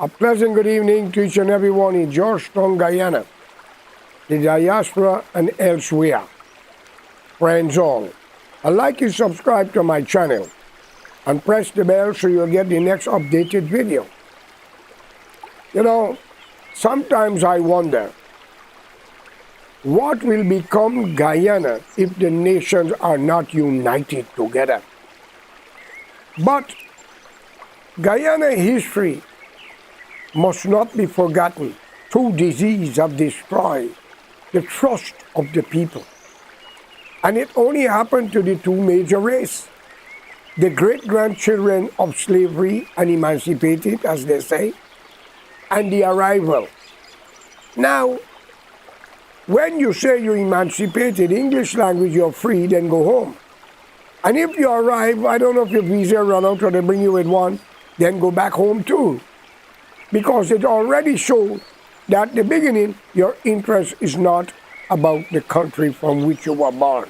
A pleasant good evening to each and everyone in Georgetown, Guyana, the diaspora and elsewhere. Friends all, I'd like you to subscribe to my channel and press the bell so you'll get the next updated video. Sometimes I wonder, what will become Guyana if the nations are not united together? But Guyana history must not be forgotten. Two diseases have destroyed the trust of the people. And it only happened to the two major races, the great-grandchildren of slavery and emancipated, as they say, and the arrival. Now, when you say you're emancipated, English language, you're free, then go home. And if you arrive, I don't know if your visa run out or they bring you with one, then go back home too. Because it already showed that at the beginning, your interest is not about the country from which you were born.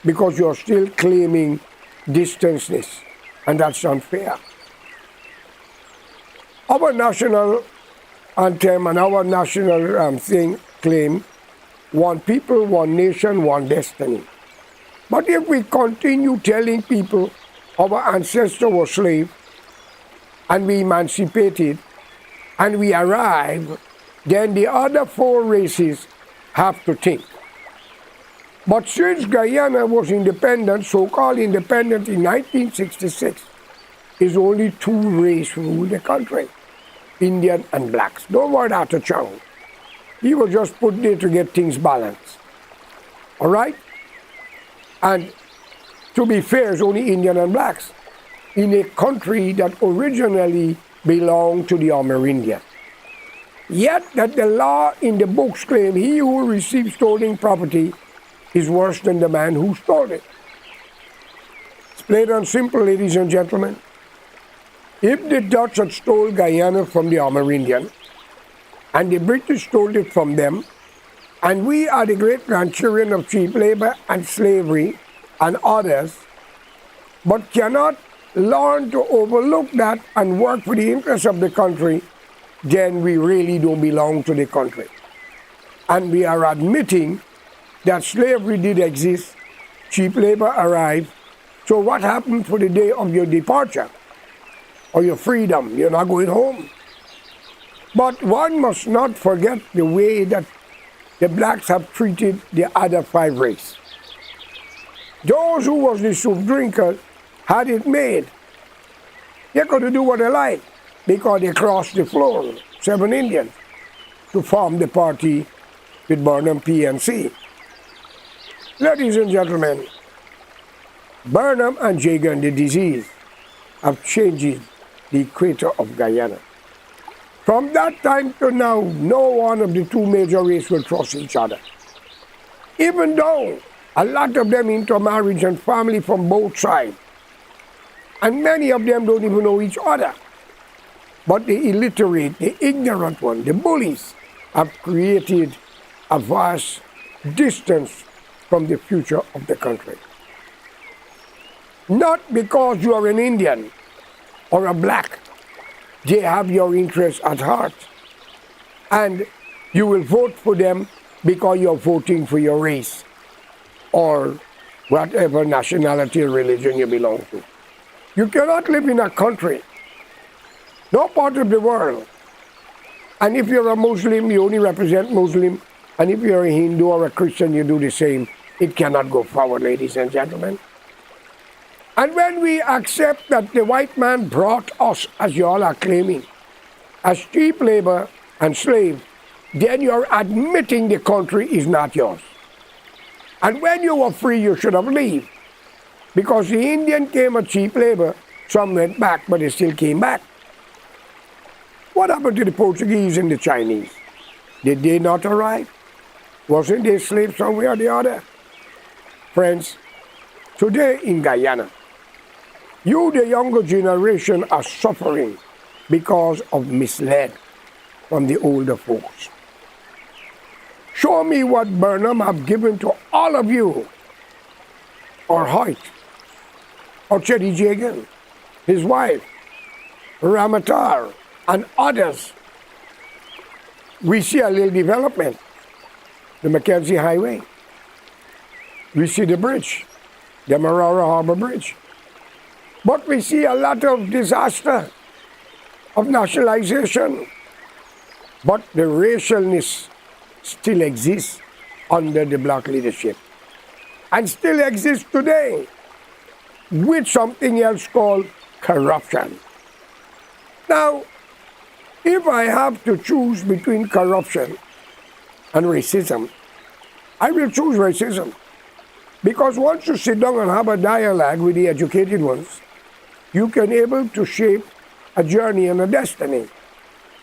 Because you're still claiming distanceness, and that's unfair. Our national anthem and our national claim, one people, one nation, one destiny. But if we continue telling people our ancestors were slaves, and we emancipated, and we arrive, then the other four races have to think. But since Guyana was independent, so-called independent in 1966, is only two races rule the country, Indian and blacks. Don't worry about the Chang. He was just put there to get things balanced. All right? And to be fair, it's only Indian and blacks in a country that originally belonged to the Amerindian. Yet that the law in the books claim he who receives stolen property is worse than the man who stole it. It's plain and simple, ladies and gentlemen. If the Dutch had stole Guyana from the Amerindian, and the British stole it from them, and we are the great-grandchildren of cheap labor and slavery and others, but cannot learn to overlook that and work for the interests of the country, then we really don't belong to the country. And we are admitting that slavery did exist, cheap labor arrived. So what happened for the day of your departure or your freedom? You're not going home. But one must not forget the way that the blacks have treated the other five races. Those who was the soup drinkers had it made. They could do what they like because they crossed the floor, 7 Indians, to form the party with Burnham PNC. Ladies and gentlemen, Burnham and Jagan, the disease, have changed the equator of Guyana. From that time to now, no one of the two major races will trust each other. Even though a lot of them intermarriage and family from both sides, and many of them don't even know each other. But the illiterate, the ignorant one, the bullies, have created a vast distance from the future of the country. Not because you are an Indian or a black. They have your interests at heart. And you will vote for them because you're voting for your race or whatever nationality or religion you belong to. You cannot live in a country, no part of the world, and if you're a Muslim, you only represent Muslim, and if you're a Hindu or a Christian, you do the same. It cannot go forward, ladies and gentlemen. And when we accept that the white man brought us, as you all are claiming, as cheap labor and slave, then you're admitting the country is not yours. And when you were free, you should have left. Because the Indian came as cheap labor, some went back, but they still came back. What happened to the Portuguese and the Chinese? Did they not arrive? Wasn't they slaves somewhere or the other? Friends, today in Guyana, you, the younger generation, are suffering because of misled from the older folks. Show me what Burnham have given to all of you, or Hoyt, or Chetty Jagan, his wife, Ramatar, and others, we see a little development. The Mackenzie Highway. We see the bridge, the Marara Harbor Bridge. But we see a lot of disaster, of nationalization. But the racialness still exists under the black leadership and still exists today with something else called corruption. Now, if I have to choose between corruption and racism, I will choose racism. Because once you sit down and have a dialogue with the educated ones, you can able to shape a journey and a destiny.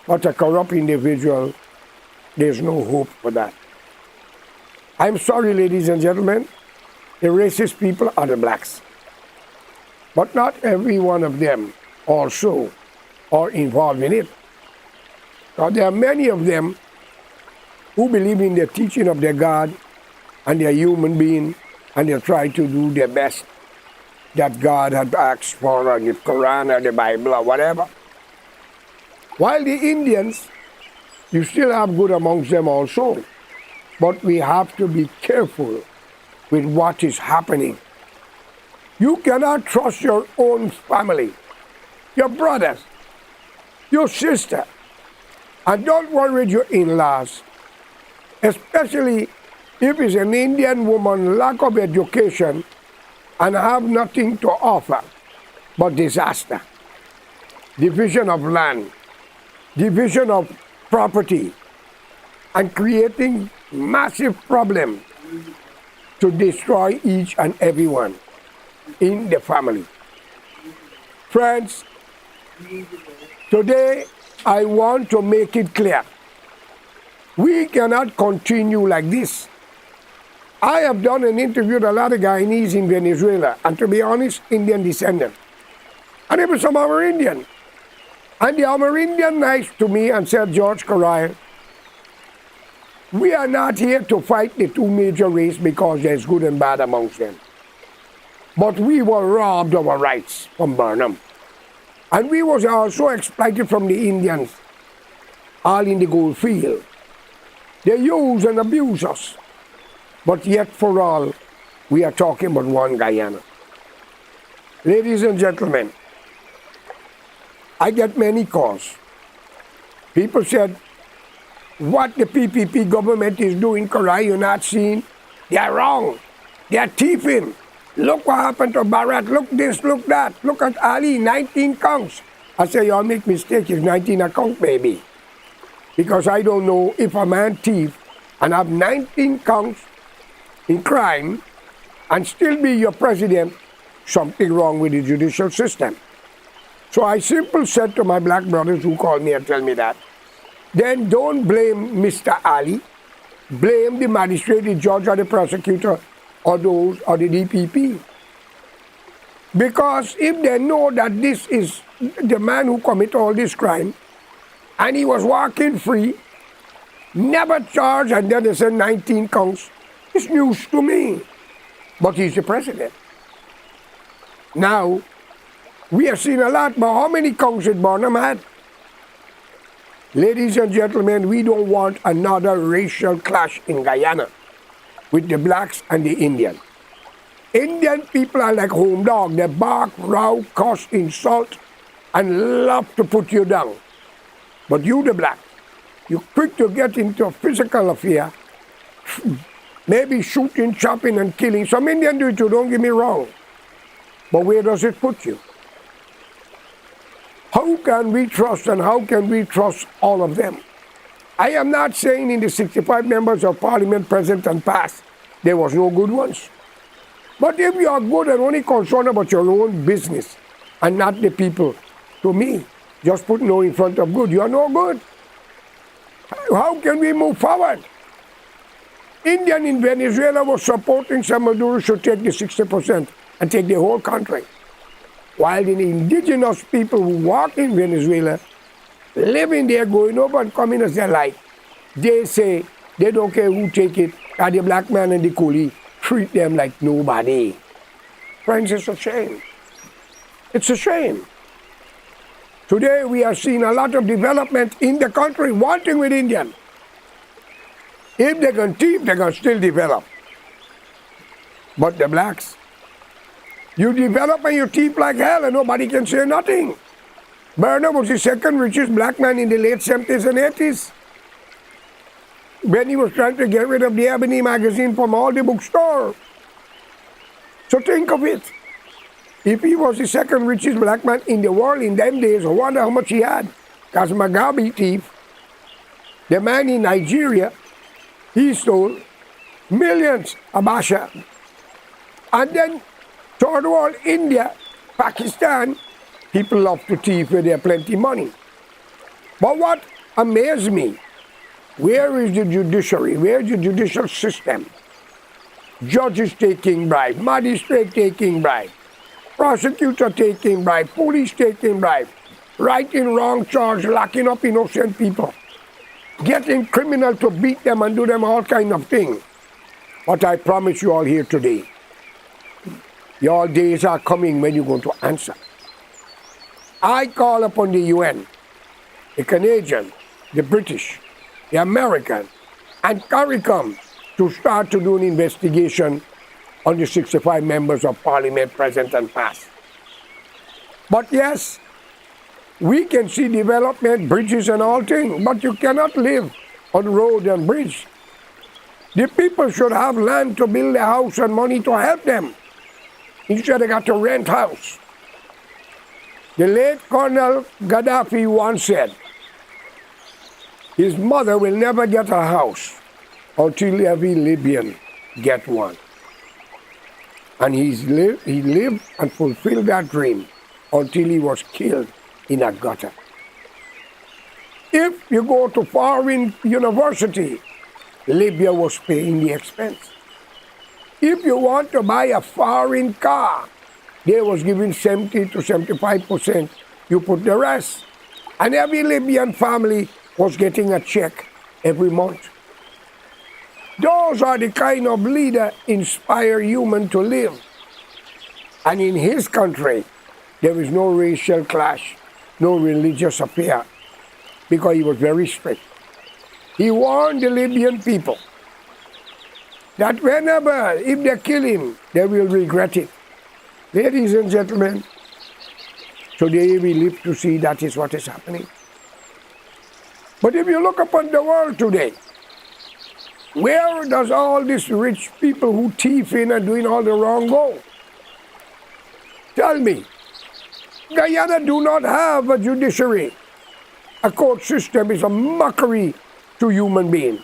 But a corrupt individual, there's no hope for that. I'm sorry, ladies and gentlemen, the racist people are the blacks. But not every one of them also are involved in it. Now, there are many of them who believe in the teaching of their God and their human being, and they try to do their best that God had asked for, or the Quran or the Bible or whatever. While the Indians, you still have good amongst them also, but we have to be careful with what is happening. You cannot trust your own family, your brothers, your sister, and don't worry with your in-laws, especially if it's an Indian woman, lack of education, and have nothing to offer but disaster, division of land, division of property, and creating massive problems to destroy each and every one in the family. Friends, today I want to make it clear. We cannot continue like this. I have done an interview with a lot of Guyanese in Venezuela, and to be honest, Indian descendant. And there were some Amerindian. And the Amerindian nice to me and said, George Corral, we are not here to fight the two major races because there's good and bad amongst them. But we were robbed of our rights from Burnham. And we was also exploited from the Indians, all in the gold field. They use and abuse us. But yet for all, we are talking about one Guyana. Ladies and gentlemen, I get many calls. People said, what the PPP government is doing, Korea, you're not seeing? They are wrong. They are thieving. Look what happened to Bharat. Look this, look that. Look at Ali, 19 counts. I say, y'all make mistake, it's 19 a count, baby. Because I don't know if a man thief and have 19 counts in crime and still be your president, something wrong with the judicial system. So I simply said to my black brothers who called me and tell me that, then don't blame Mr. Ali, blame the magistrate, the judge or the prosecutor or those or the DPP. Because if they know that this is the man who committed all this crime and he was walking free, never charged, and then they said 19 counts, it's news to me. But he's the president. Now, we have seen a lot, but how many counts did Burnham had? Ladies and gentlemen, we don't want another racial clash in Guyana with the blacks and the Indians. Indian people are like home dogs. They bark, row, cuss, insult, and love to put you down. But you, the black, you're quick to get into a physical affair, maybe shooting, chopping, and killing. Some Indians do it too, don't get me wrong. But where does it put you? How can we trust and how can we trust all of them? I am not saying in the 65 members of parliament present and past, there was no good ones. But if you are good and only concerned about your own business and not the people, to me, just put no in front of good. You are no good. How can we move forward? Indian in Venezuela was supporting Maduro should take the 60% and take the whole country. While the indigenous people who walk in Venezuela, living there, going over and coming as they like, they say they don't care who take it, and the black man and the coolie treat them like nobody. Friends, it's a shame. It's a shame. Today we are seeing a lot of development in the country. One thing with Indian, if they can thief, they can still develop. But the blacks, you develop and you thief like hell and nobody can say nothing. Burnham was the second richest black man in the late 70s and 80s. When he was trying to get rid of the Ebony magazine from all the bookstores. So think of it. If he was the second richest black man in the world in them days, I wonder how much he had. Because Mugabe thief, the man in Nigeria, he stole millions, Abasha. And then third world, India, Pakistan, people love to thief where they have plenty of money. But what amazed me, where is the judiciary? Where is the judicial system? Judges taking bribe, magistrate taking bribe, prosecutor taking bribe, police taking bribe, writing wrong charge, locking up innocent people, getting criminal to beat them and do them all kind of things. But I promise you all here today, your days are coming when you're going to answer. I call upon the UN, the Canadian, the British, the American, and CARICOM to start to do an investigation on the 65 members of Parliament present and past. But yes, we can see development, bridges and all things, but you cannot live on road and bridge. The people should have land to build a house and money to help them. Instead, they got to rent house. The late Colonel Gaddafi once said, his mother will never get a house until every Libyan get one. And he lived and fulfilled that dream until he was killed in a gutter. If you go to foreign university, Libya was paying the expense. If you want to buy a foreign car, they was giving 70 to 75%. You put the rest. And every Libyan family was getting a check every month. Those are the kind of leader inspire human to live. And in his country, there is no racial clash, no religious affair, because he was very strict. He warned the Libyan people that whenever, if they kill him, they will regret it. Ladies and gentlemen, today we live to see that is what is happening. But if you look upon the world today, where does all these rich people who thief in and doing all the wrong go? Tell me. Guyana do not have a judiciary. A court system is a mockery to human beings.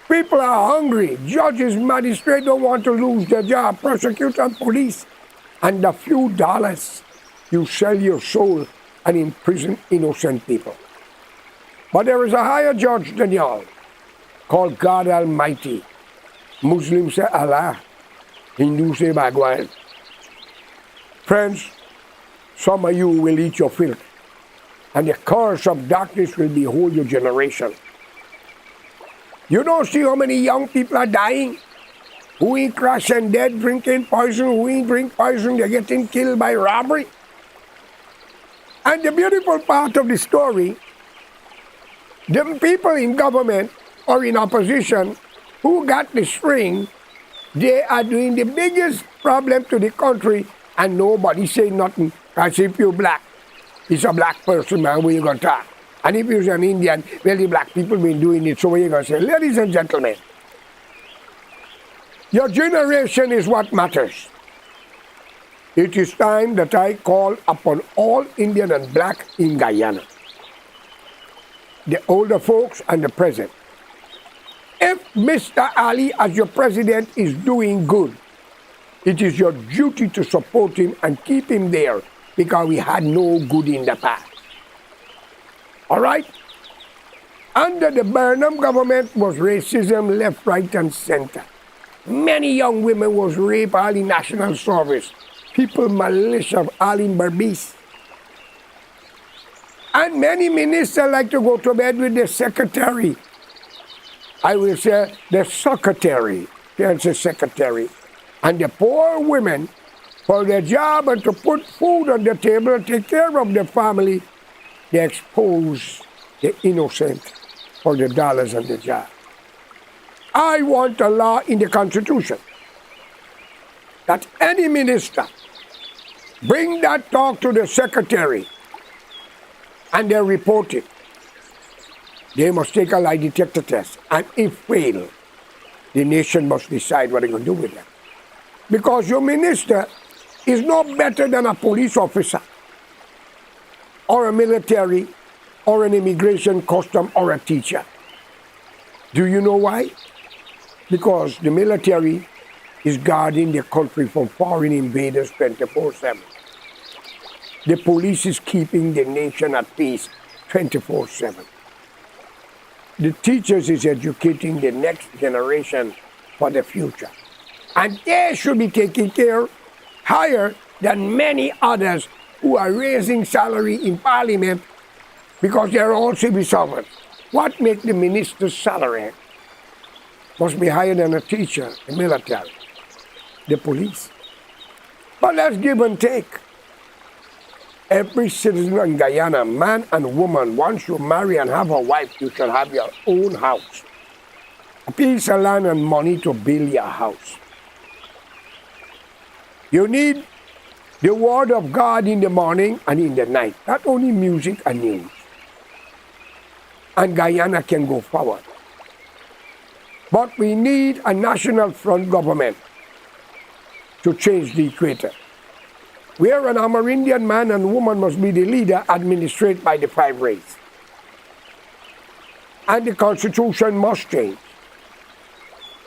People are hungry. Judges, magistrates don't want to lose their job. Prosecutors, police. And a few dollars, you sell your soul and imprison innocent people. But there is a higher judge than y'all, called God Almighty. Muslims say Allah, Hindus say Bhagwan. Friends, some of you will eat your filth, and the curse of darkness will behold your generation. You don't see how many young people are dying? Who ain't crashed and dead, drinking poison, who ain't drink poison, they're getting killed by robbery. And the beautiful part of the story, the people in government or in opposition who got the string, they are doing the biggest problem to the country and nobody say nothing. Because if you're black, it's a black person, man, where you going to talk? And if you're an Indian, well, the black people been doing it, so what you going to say? Ladies and gentlemen, your generation is what matters. It is time that I call upon all Indian and black in Guyana, the older folks and the present. If Mr. Ali as your president is doing good, it is your duty to support him and keep him there because we had no good in the past. All right? Under the Burnham government was racism left, right, and center. Many young women was raped all in national service. People militia all in Berbice. And many ministers like to go to bed with the secretary. I will say the secretary. Can't say secretary. And the poor women for their job and to put food on the table and take care of their family, they expose the innocent for the dollars and the job. I want a law in the Constitution that any minister bring that talk to the secretary and they report it. They must take a lie detector test, and if fail, the nation must decide what they're going to do with them. Because your minister is no better than a police officer or a military or an immigration custom or a teacher. Do you know why? Because the military is guarding the country from foreign invaders 24/7. The police is keeping the nation at peace 24/7. The teachers is educating the next generation for the future. And they should be taken care higher than many others who are raising salary in parliament because they are all civil servants. What makes the minister's salary must be higher than a teacher, the military, the police. But let's give and take. Every citizen in Guyana, man and woman, once you marry and have a wife, you shall have your own house. A piece of land and money to build your house. You need the word of God in the morning and in the night, not only music and news. And Guyana can go forward. But we need a national front government to change the equator, where an Amerindian man and woman must be the leader administered by the 5 races. And the Constitution must change.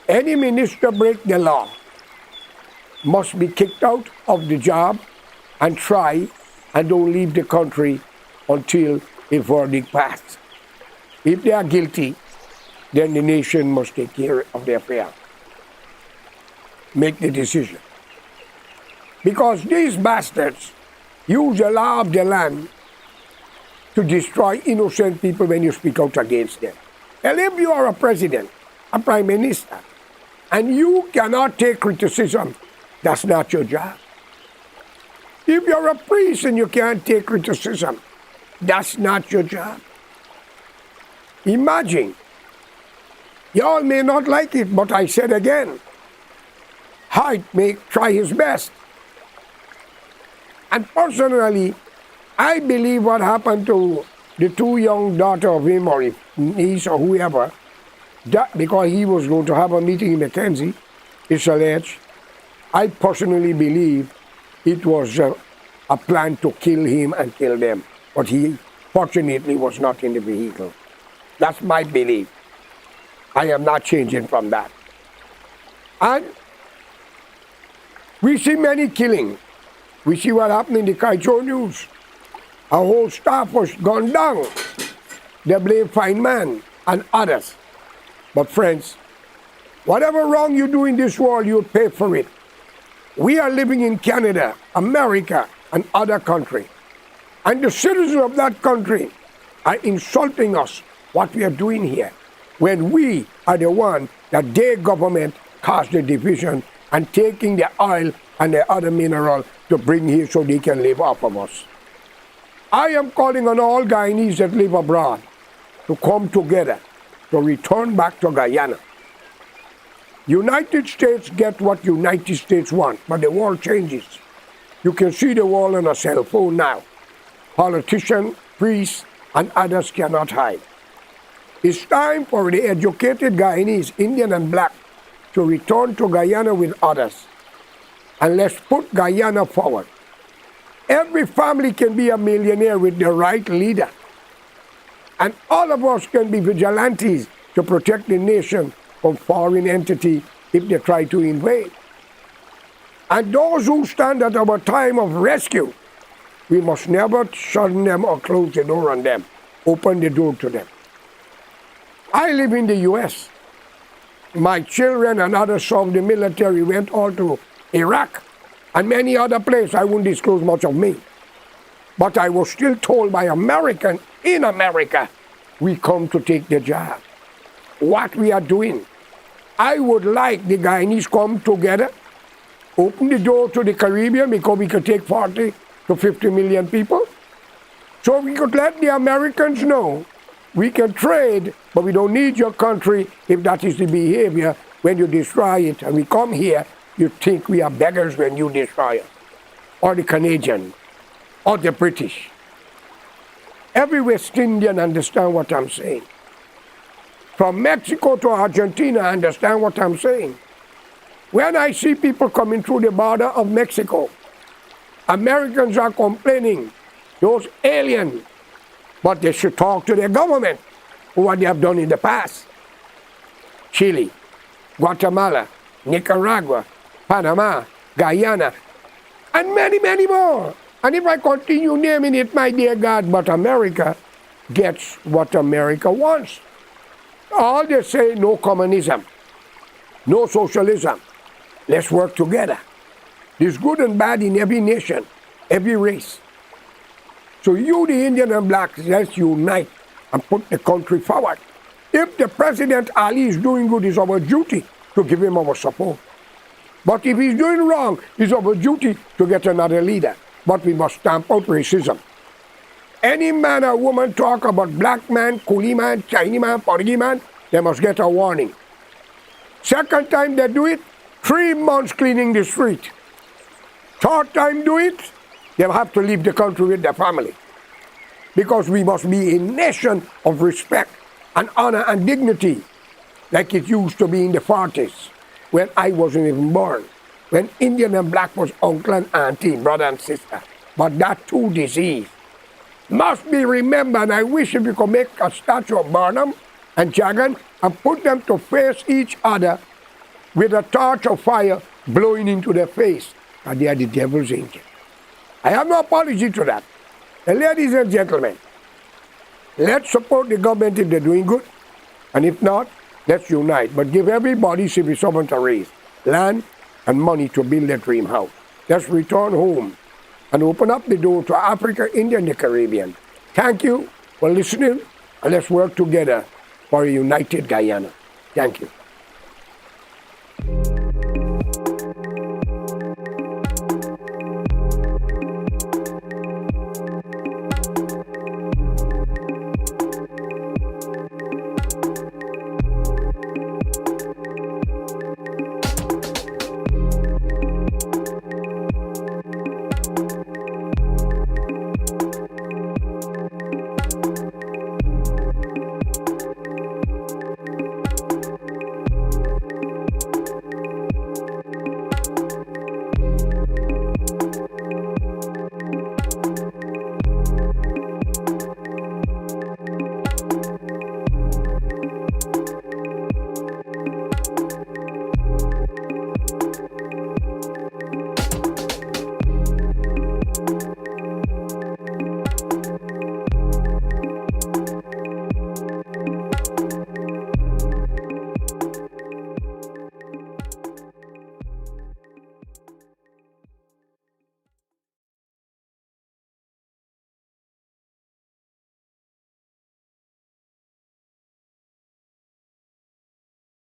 Any minister break the law must be kicked out of the job and try and don't leave the country until a verdict passes. If they are guilty, then the nation must take care of their affair. Make the decision. Because these bastards use the law of the land to destroy innocent people when you speak out against them. And if you are a president, a prime minister, and you cannot take criticism, that's not your job. If you're a priest and you can't take criticism, that's not your job. Imagine, y'all may not like it, but I said again, Hart may try his best. And personally, I believe what happened to the 2 young daughters of him or his niece or whoever, that because he was going to have a meeting in Mackenzie, it's alleged. I personally believe it was a plan to kill him and kill them. But he fortunately was not in the vehicle. That's my belief. I am not changing from that. And we see many killings. We see what happened in the Kaicho News. A whole staff was gone down. They blame Fine Man and others. But friends, whatever wrong you do in this world, you'll pay for it. We are living in Canada, America, and other countries. And the citizens of that country are insulting us, what we are doing here, when we are the one that their government caused the division and taking the oil and the other mineral to bring here so they can live off of us. I am calling on all Guyanese that live abroad to come together, to return back to Guyana. United States get what United States want, but the world changes. You can see the world on a cell phone now. Politicians, priests, and others cannot hide. It's time for the educated Guyanese, Indian and black, to return to Guyana with others. And let's put Guyana forward. Every family can be a millionaire with the right leader. And all of us can be vigilantes to protect the nation from foreign entity if they try to invade. And those who stand at our time of rescue, we must never shun them or close the door on them. Open the door to them. I live in the U.S. My children and others from the military went all to Iraq and many other places. I won't disclose much of me. But I was still told by Americans in America, we come to take the job. What we are doing. I would like the Guyanese come together open the door to the Caribbean because we could take 40 to 50 million people. So we could let the Americans know we can trade, but we don't need your country if that is the behavior when you destroy it. And we come here, you think we are beggars when you destroy it. Or the Canadian, or the British. Every West Indian understand what I'm saying. From Mexico to Argentina, understand what I'm saying. When I see people coming through the border of Mexico, Americans are complaining, those aliens, but they should talk to their government for what they have done in the past. Chile, Guatemala, Nicaragua, Panama, Guyana, and many, many more. And if I continue naming it, my dear God, but America gets what America wants. All they say, no communism, no socialism. Let's work together. There's good and bad in every nation, every race. So you, the Indian and blacks, let's unite and put the country forward. If the President Ali is doing good, it's our duty to give him our support. But if he's doing wrong, it's our duty to get another leader. But we must stamp out racism. Any man or woman talk about black man, coolie man, Chinese man, Portuguese man, they must get a warning. Second time they do it, 3 months cleaning the street. Third time do it, they'll have to leave the country with their family. Because we must be a nation of respect and honor and dignity, like it used to be in the 40s, when I wasn't even born. When Indian and black was uncle and auntie, brother and sister. But that too disease must be remembered. And I wish if we could make a statue of Barnum and Jagan and put them to face each other with a torch of fire blowing into their face. And they are the devil's angel. I have no apology to that. And ladies and gentlemen, let's support the government if they're doing good. And if not, let's unite. But give everybody civil servant a raise, land and money to build their dream house. Let's return home and open up the door to Africa, India, and the Caribbean. Thank you for listening, and let's work together for a united Guyana. Thank you.